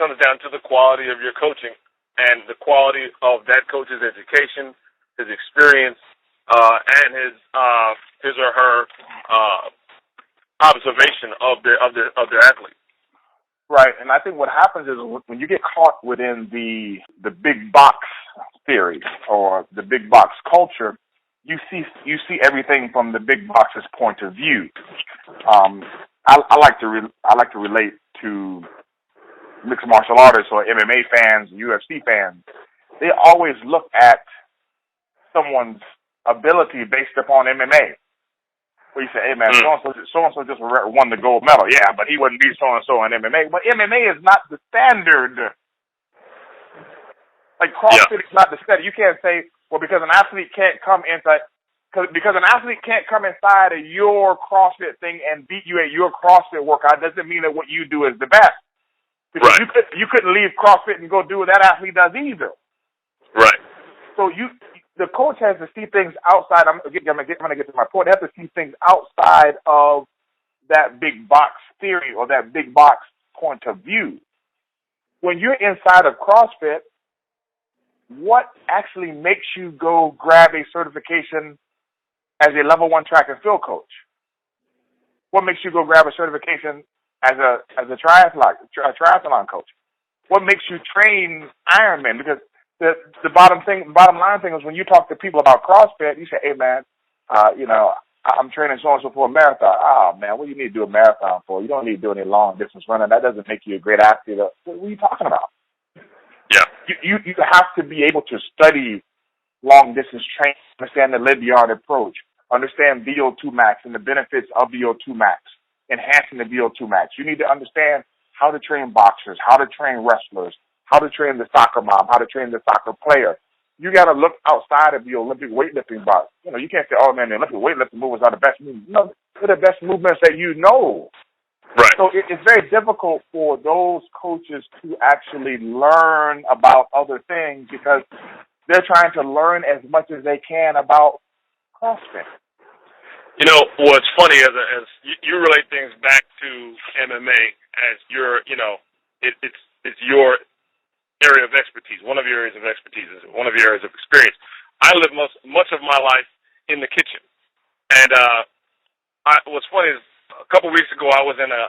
comes down to the quality of your coaching and the quality of that coach's education, his experience, and his or her observation of their athlete. Right, and I think what happens is when you get caught within the big box theory or the big box culture, you see everything from the big box's point of view. I like to relate to mixed martial artists or MMA fans, UFC fans. They always look at someone's ability based upon MMA. Where you say, hey, man, so-and-so just won the gold medal. Yeah, but he wouldn't beat so-and-so in MMA. But MMA is not the standard. Like CrossFit is not the standard. You can't say, well, because an athlete can't come inside of your CrossFit thing and beat you at your CrossFit workout doesn't mean that what you do is the best. Because you couldn't leave CrossFit and go do what that athlete does either. Right. So the coach has to see things outside. I'm going to get to my point. They have to see things outside of that big box theory or that big box point of view. When you're inside of CrossFit, what actually makes you go grab a certification as a level 1 track and field coach? What makes you go grab a certification as a triathlon coach? What makes you train Ironman? Because the bottom line thing is when you talk to people about CrossFit, you say, hey, man, I'm training so-and-so for a marathon. Oh, man, what do you need to do a marathon for? You don't need to do any long-distance running. That doesn't make you a great athlete. What are you talking about? Yeah. You have to be able to study long-distance training, understand the Lydiard approach, understand VO2 max and the benefits of VO2 max, enhancing the VO2 max. You need to understand how to train boxers, how to train wrestlers, how to train the soccer mom, how to train the soccer player. You got to look outside of the Olympic weightlifting box. You can't say, oh, man, the Olympic weightlifting movements are the best movements. No, they're the best movements that you know. Right. So it's very difficult for those coaches to actually learn about other things because they're trying to learn as much as they can about CrossFit. What's funny is as you relate things back to MMA as your, it's your area of expertise, one of your areas of expertise, one of your areas of experience. I live much of my life in the kitchen, and what's funny is a couple of weeks ago I was in a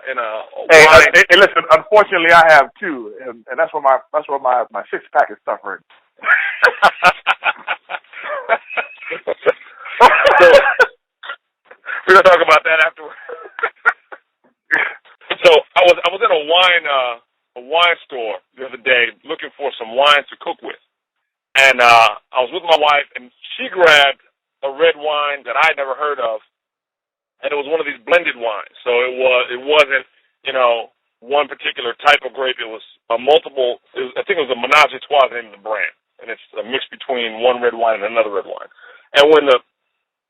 wine. Hey, listen. Unfortunately, I have too, and that's where my 6-pack is suffering. So we're gonna talk about that afterwards. So I was in a wine store the other day looking for some wine to cook with, and I was with my wife, and she grabbed a red wine that I'd never heard of, and it was one of these blended wines. So it wasn't one particular type of grape. It was I think it was a Menage a Trois, the name of the brand, and it's a mix between one red wine and another red wine. And when the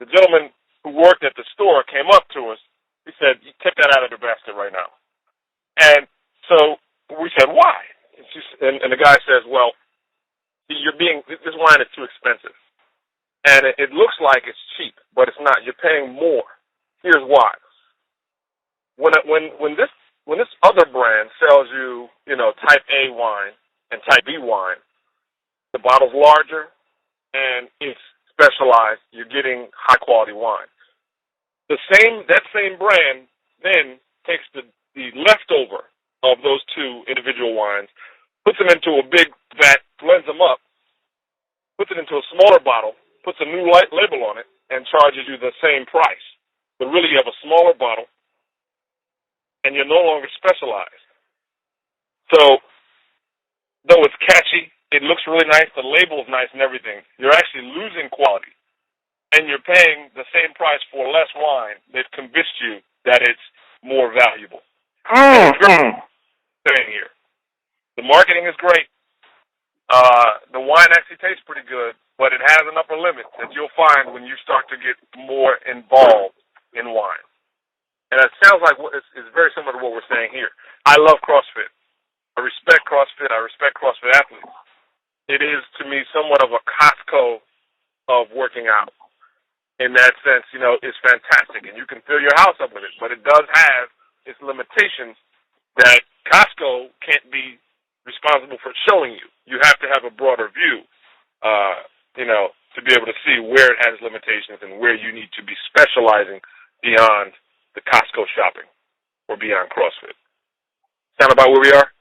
gentleman who worked at the store came up to us, he said, "Take that out of the basket right now." And so we said, "Why?" And the guy says, "Well, this wine is too expensive, and it looks like it's cheap, but it's not. You're paying more. Here's why. When this other brand sells you, Type A wine and Type B wine, the bottle's larger and it's specialized. You're getting high quality wine. That same brand then takes the leftover of those two individual wines, puts them into a big vat, blends them up, puts it into a smaller bottle, puts a new label on it, and charges you the same price. But really you have a smaller bottle, and you're no longer specialized. So, though it's catchy, it looks really nice, the label's nice and everything, you're actually losing quality. And you're paying the same price for less wine. They've convinced you that it's more valuable. Saying here, the marketing is great. The wine actually tastes pretty good, but it has an upper limit that you'll find when you start to get more involved in wine. And it sounds like it's very similar to what we're saying here. I love CrossFit. I respect CrossFit. I respect CrossFit athletes. It is, to me, somewhat of a Costco of working out. In that sense, it's fantastic, and you can fill your house up with it. But it does have its limitations that Costco can't be responsible for showing you. You have to have a broader view, to be able to see where it has limitations and where you need to be specializing beyond the Costco shopping or beyond CrossFit. Sound about where we are?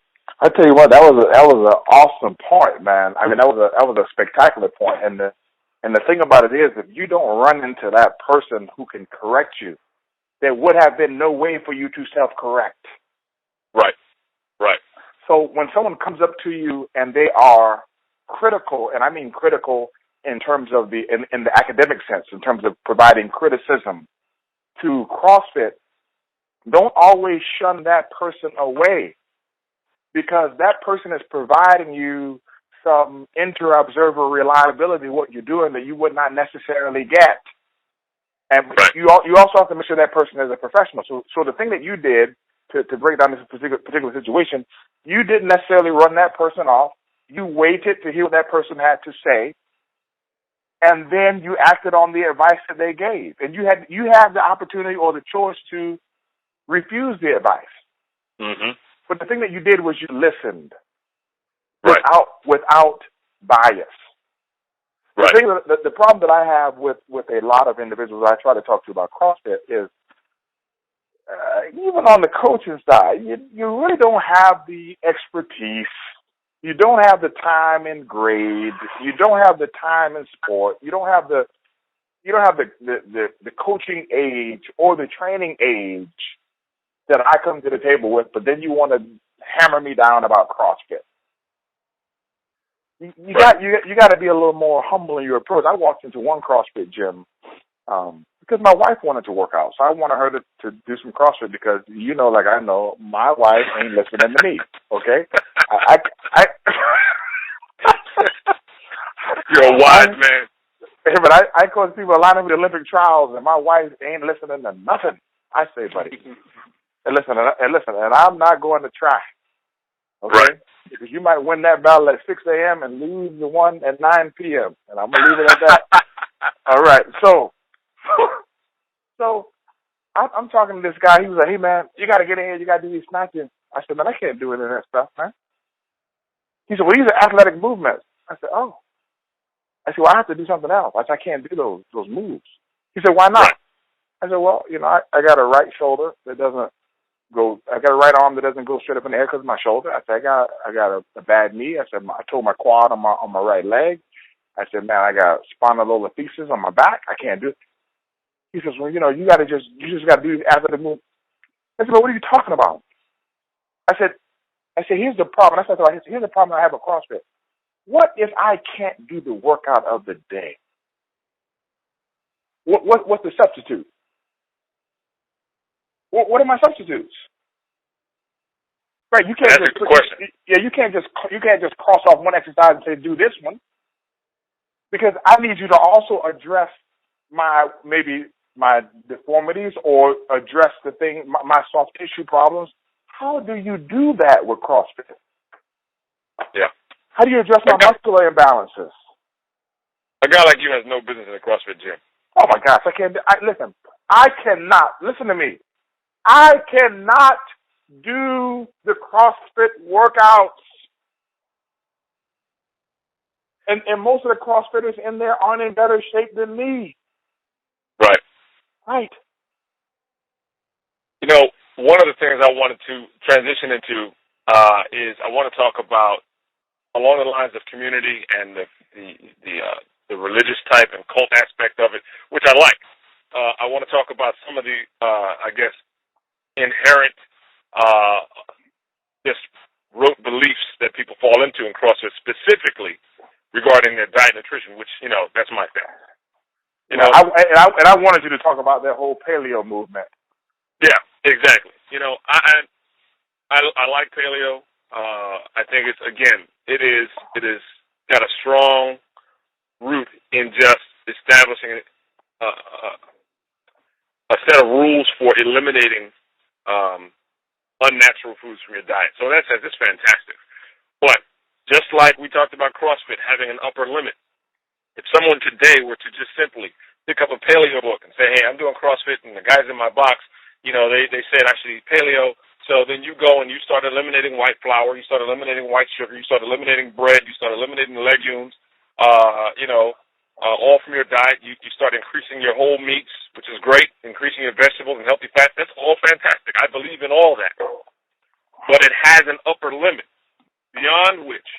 I tell you what, that was an awesome point, man. I mean, that was a spectacular point. And the thing about it is, if you don't run into that person who can correct you, there would have been no way for you to self-correct. Right. So when someone comes up to you and they are critical, and I mean critical in terms of in the academic sense, in terms of providing criticism to CrossFit, don't always shun that person away, because that person is providing you some inter-observer reliability of what you're doing that you would not necessarily get. And right. you also have to make sure that person is a professional. So the thing that you did to break down this particular situation, you didn't necessarily run that person off. You waited to hear what that person had to say, and then you acted on the advice that they gave. And you had the opportunity or the choice to refuse the advice. Mm-hmm. But the thing that you did was you listened right. without bias. Right. The problem that I have with a lot of individuals I try to talk to about CrossFit is, even on the coaching side, you really don't have the expertise. You don't have the time in grade. You don't have the time in sport. You don't have the coaching age or the training age that I come to the table with. But then you want to hammer me down about CrossFit. You got to be a little more humble in your approach. I walked into one CrossFit gym because my wife wanted to work out, so I wanted her to do some CrossFit because like I know, my wife ain't listening to me. Okay, You're a wise man. But I cause people line up with the Olympic trials, and my wife ain't listening to nothing I say, buddy. And listen, and I'm not going to try. Okay. Right. Because you might win that battle at 6 a.m. and lose the one at 9 p.m. And I'm going to leave it at that. All right. So I'm talking to this guy. He was like, hey, man, you got to get in here. You got to do these snatches. I said, man, I can't do any of that stuff, man. He said, well, these are athletic movements. I said, oh. I said, well, I have to do something else. I can't do those moves. He said, why not? Right. I said, well, I got a right shoulder that doesn't I got a right arm that doesn't go straight up in the air because of my shoulder. I said, I got a bad knee. I said, I tore my quad on my right leg. I said, man, I got spondylolisthesis on my back. I can't do it. He says, well, you just got to do athletic move. I said, well, what are you talking about? I said, here's the problem. I said, here's the problem I have with CrossFit. What if I can't do the workout of the day? What's the substitute? What are my substitutes? Right, you can't That's a good question. you can't just cross off one exercise and say do this one, because I need you to also address my deformities or address my soft tissue problems. How do you do that with CrossFit? Yeah. How do you address my muscular imbalances? A guy like you has no business in a CrossFit gym. Oh my gosh, listen. I cannot listen to me. I cannot do the CrossFit workouts. And most of the CrossFitters in there aren't in better shape than me. Right. Right. One of the things I wanted to transition into is I want to talk about along the lines of community and the religious type and cult aspect of it, which I like. I want to talk about some of the, inherent just rote beliefs that people fall into in CrossFit, specifically regarding their diet and nutrition, which, that's my thing. I wanted you to talk about that whole paleo movement. Yeah, exactly. I like paleo. I think it is got a strong root in just establishing a set of rules for eliminating unnatural foods from your diet. So in that sense, it's fantastic. But just like we talked about CrossFit having an upper limit, if someone today were to just simply pick up a paleo book and say, hey, I'm doing CrossFit and the guys in my box, they said actually paleo, So then you go and you start eliminating white flour, you start eliminating white sugar, you start eliminating bread, you start eliminating legumes, all from your diet. You start increasing your whole meats, which is great, increasing your vegetables and healthy fats. That's all fantastic. I believe in all that. But it has an upper limit beyond which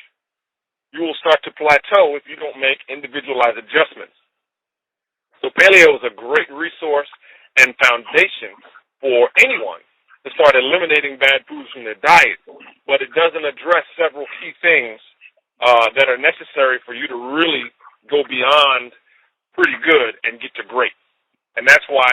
you will start to plateau if you don't make individualized adjustments. So paleo is a great resource and foundation for anyone to start eliminating bad foods from their diet, but it doesn't address several key things that are necessary for you to really go beyond pretty good and get to great. And that's why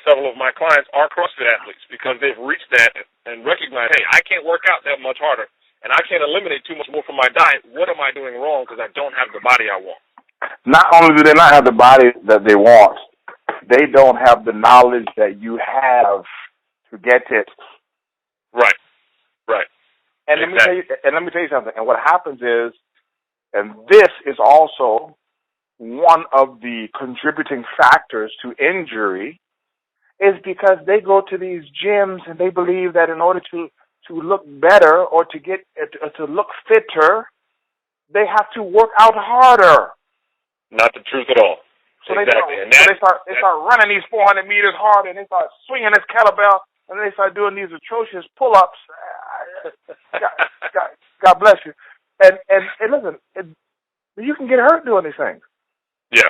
several of my clients are CrossFit athletes, because they've reached that and recognized, hey, I can't work out that much harder, and I can't eliminate too much more from my diet. What am I doing wrong because I don't have the body I want? Not only do they not have the body that they want, they don't have the knowledge that you have to get it. Right. And exactly. let me tell you something. And what happens is, and this is also one of the contributing factors to injury, is because they go to these gyms and they believe that in order to look better or to look fitter, they have to work out harder. Not the truth at all. So exactly. They start running these 400 meters hard, and they start swinging this kettlebell, and they start doing these atrocious pull-ups. God bless you. And listen, you can get hurt doing these things. Yeah.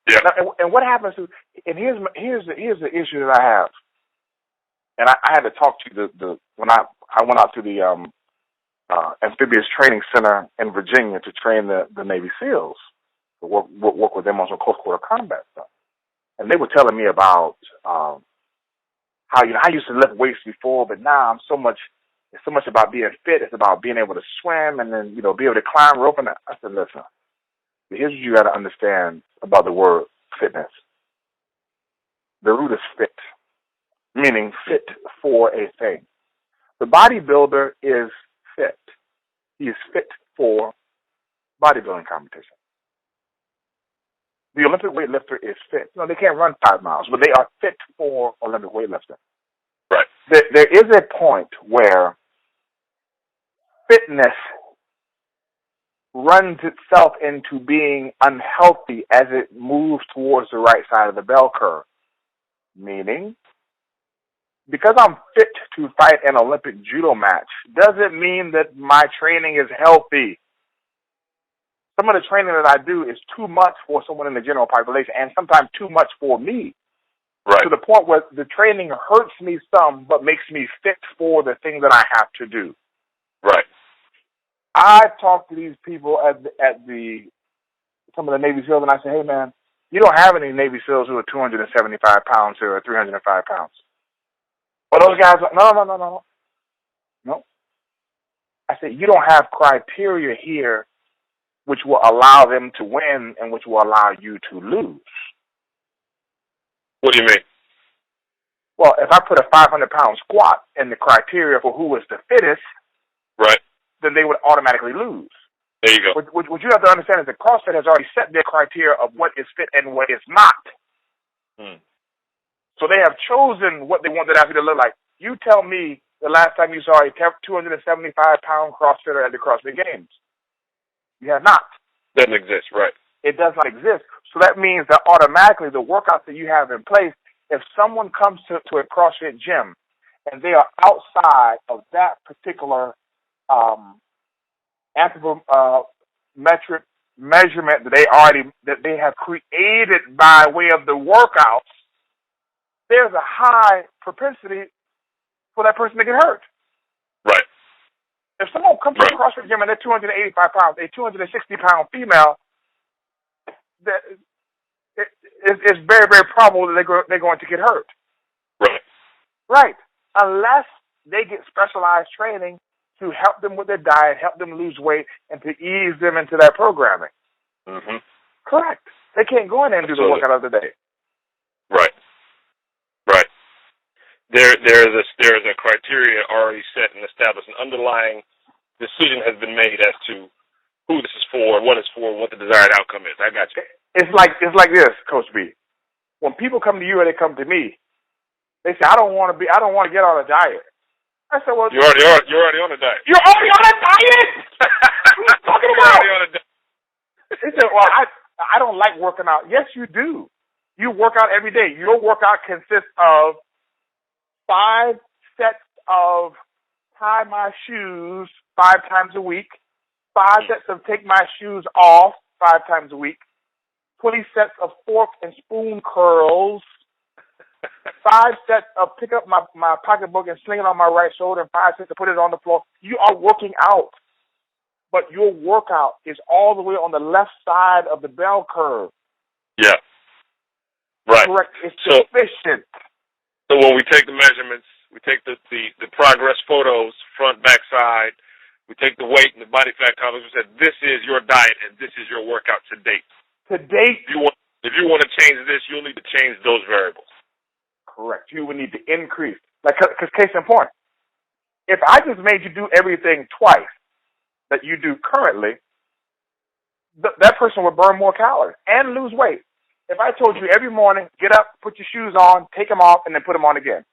Now, and what happens to? And here's the issue that I have. And I had to talk to when I went out to the amphibious training center in Virginia to train the Navy SEALs. To work with them on some close quarter combat stuff, and they were telling me about how I used to lift weights before, but now it's so much about being fit. It's about being able to swim and then be able to climb rope. And I said, listen, here's what you got to understand about the word fitness. The root is fit, meaning fit for a thing. The bodybuilder is fit. He is fit for bodybuilding competition. The Olympic weightlifter is fit. No, they can't run 5 miles, but they are fit for Olympic weightlifting. Right. There is a point where fitness runs itself into being unhealthy as it moves towards the right side of the bell curve. Meaning, because I'm fit to fight an Olympic judo match doesn't mean that my training is healthy. Some of the training that I do is too much for someone in the general population, and sometimes too much for me. Right. To the point where the training hurts me some, but makes me fit for the thing that I have to do. Right. I talk to these people at some of the Navy SEALs, and I say, hey, man, you don't have any Navy SEALs who are 275 pounds or 305 pounds. But those guys are, no. I said, you don't have criteria here which will allow them to win and which will allow you to lose. What do you mean? Well, if I put a 500-pound squat in the criteria for who was the fittest, right, then they would automatically lose. There you go. What you have to understand is that CrossFit has already set their criteria of what is fit and what is not. So they have chosen what they want the athlete to look like. You tell me the last time you saw a 275-pound CrossFitter at the CrossFit Games. You have not. Doesn't exist, right. It does not exist. So that means that automatically the workouts that you have in place, if someone comes to a CrossFit gym and they are outside of that particular anthropometric measurement that they have created by way of the workouts, there's a high propensity for that person to get hurt. Right. If someone comes to a CrossFit gym and they're 285 pounds, a 260-pound female, it's very, very probable that they're going to get hurt. Right. Right. Unless they get specialized training to help them with their diet, help them lose weight, and to ease them into that programming. Mm-hmm. Correct. They can't go in there and do the workout of the day. Right. Right. There is a criteria already set and established. An underlying decision has been made as to who this is for, what it's for, what the desired outcome is. I got you. It's like this, Coach B. When people come to you or they come to me, they say, I don't want to get on a diet. I said, well, you're already on a diet. You're already on a diet? What are you talking You're about? already on a diet. He said, well, I don't like working out. Yes, you do. You work out every day. Your workout consists of 5 sets of tie my shoes 5 times a week, 5 sets of take my shoes off 5 times a week, 20 sets of fork and spoon curls, 5 sets of pick up my pocketbook and sling it on my right shoulder, and 5 sets to put it on the floor. You are working out, but your workout is all the way on the left side of the bell curve. Yeah. Right. Correct. It's sufficient. So when we take the measurements, we take the progress photos, front, back, side, we take the weight and the body fat content, we said, this is your diet and this is your workout to date. To date. If you want to change this, you'll need to change those variables. Correct. You would need to increase. Because case in point, if I just made you do everything twice that you do currently, that person would burn more calories and lose weight. If I told you every morning, get up, put your shoes on, take them off, and then put them on again.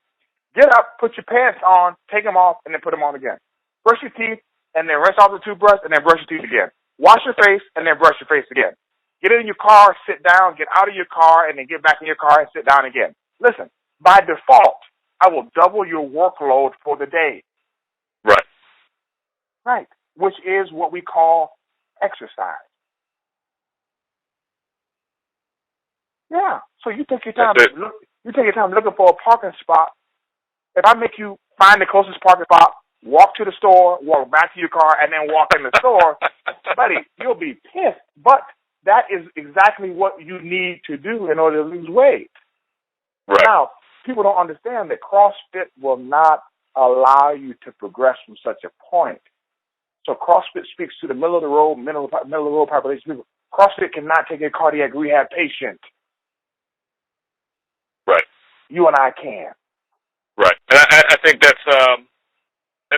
Get up, put your pants on, take them off, and then put them on again. Brush your teeth, and then rinse off the toothbrush, and then brush your teeth again. Wash your face, and then brush your face again. Get in your car, sit down, get out of your car, and then get back in your car and sit down again. Listen, by default, I will double your workload for the day. Right. Right. Which is what we call exercise. Yeah. So you take your time. You take your time looking for a parking spot. If I make you find the closest parking spot, walk to the store, walk back to your car, and then walk in the store, buddy, you'll be pissed. But that is exactly what you need to do in order to lose weight. Right. Now, people don't understand that CrossFit will not allow you to progress from such a point. So CrossFit speaks to the middle of the road population. CrossFit cannot take a cardiac rehab patient. Right. You and I can. Right. And I think that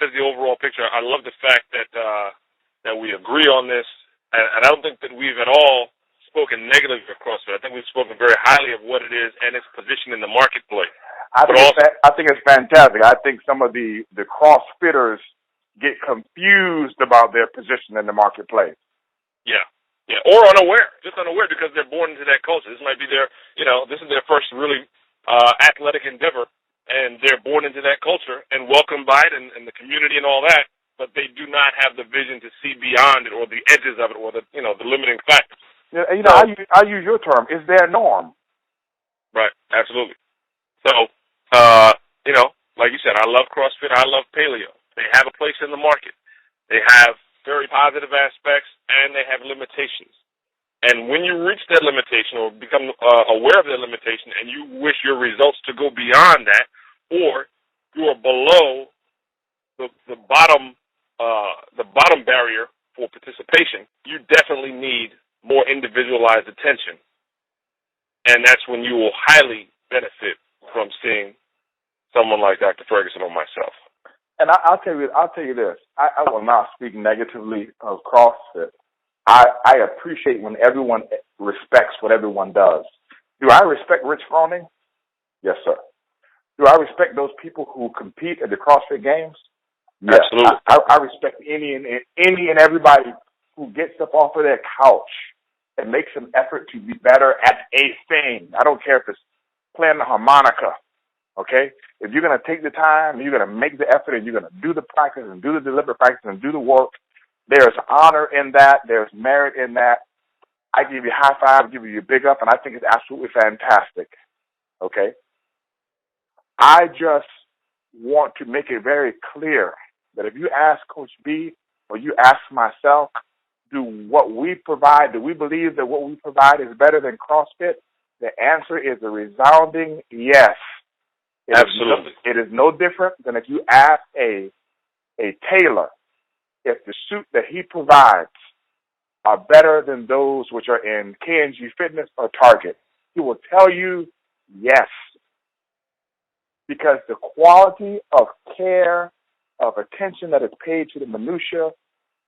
is the overall picture. I love the fact that we agree on this, and I don't think that we've at all spoken negatively of CrossFit. I think we've spoken very highly of what it is and its position in the marketplace. I think it's fantastic. I think some of the CrossFitters get confused about their position in the marketplace. Yeah. Yeah, or just unaware because they're born into that culture. This might be this is their first really athletic endeavor, and they're born into that culture and welcomed by it and the community and all that, but they do not have the vision to see beyond it or the edges of it or the limiting factors. Yeah, I use your term. It's their norm. Right, absolutely. So, like you said, I love CrossFit. I love paleo. They have a place in the market. They have very positive aspects, and they have limitations. And when you reach that limitation or become aware of that limitation and you wish your results to go beyond that, or you are below the bottom barrier for participation, you definitely need more individualized attention. And that's when you will highly benefit from seeing someone like Dr. Ferguson or myself. And I'll tell you this. I will not speak negatively of CrossFit. I appreciate when everyone respects what everyone does. Do I respect Rich Froning? Yes, sir. Do I respect those people who compete at the CrossFit Games? Yes. Absolutely. I respect any and everybody who gets up off of their couch and makes an effort to be better at a thing. I don't care if it's playing the harmonica. Okay? If you're going to take the time, you're going to make the effort, and you're going to do the practice and do the deliberate practice and do the work, there's honor in that. There's merit in that. I give you a high five, give you a big up, and I think it's absolutely fantastic. Okay? I just want to make it very clear that if you ask Coach B or you ask myself, do we believe that what we provide is better than CrossFit? The answer is a resounding yes. Absolutely. It is no different than if you ask a tailor if the suit that he provides are better than those which are in K&G Fitness or Target. He will tell you yes. Because the quality of care, of attention that is paid to the minutia,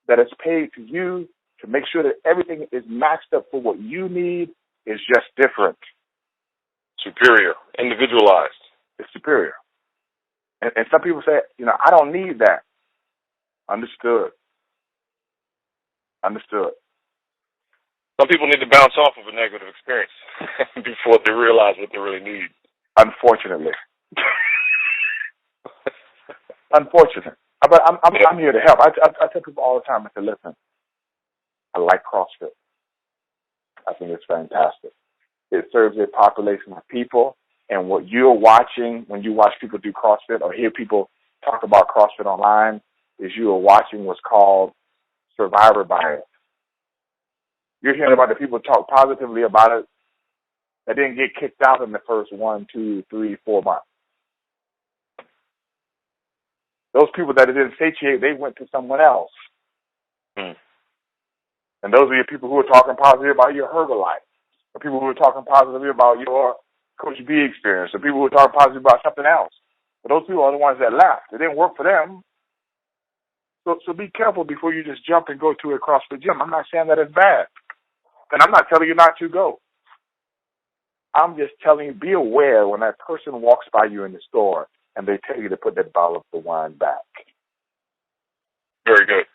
that is paid to you to make sure that everything is matched up for what you need is just different. Superior. Individualized. It's superior. And some people say, I don't need that. Understood. Some people need to bounce off of a negative experience before they realize what they really need. Unfortunately. But I'm here to help. I tell people all the time, I say, listen, I like CrossFit. I think it's fantastic. It serves a population of people, and what you're watching when you watch people do CrossFit or hear people talk about CrossFit online is you are watching what's called survivor bias. You're hearing about the people talk positively about it that didn't get kicked out in the first 1, 2, 3, 4 months. Those people that it didn't satiate, they went to someone else. And those are your people who are talking positively about your Herbalife, or people who are talking positively about your Coach B experience, or people who are talking positively about something else. But those people are the ones that left. It didn't work for them. So be careful before you just jump and go to a CrossFit gym. I'm not saying that it's bad. And I'm not telling you not to go. I'm just telling you, be aware when that person walks by you in the store and they tell you to put that bottle of the wine back. Very good.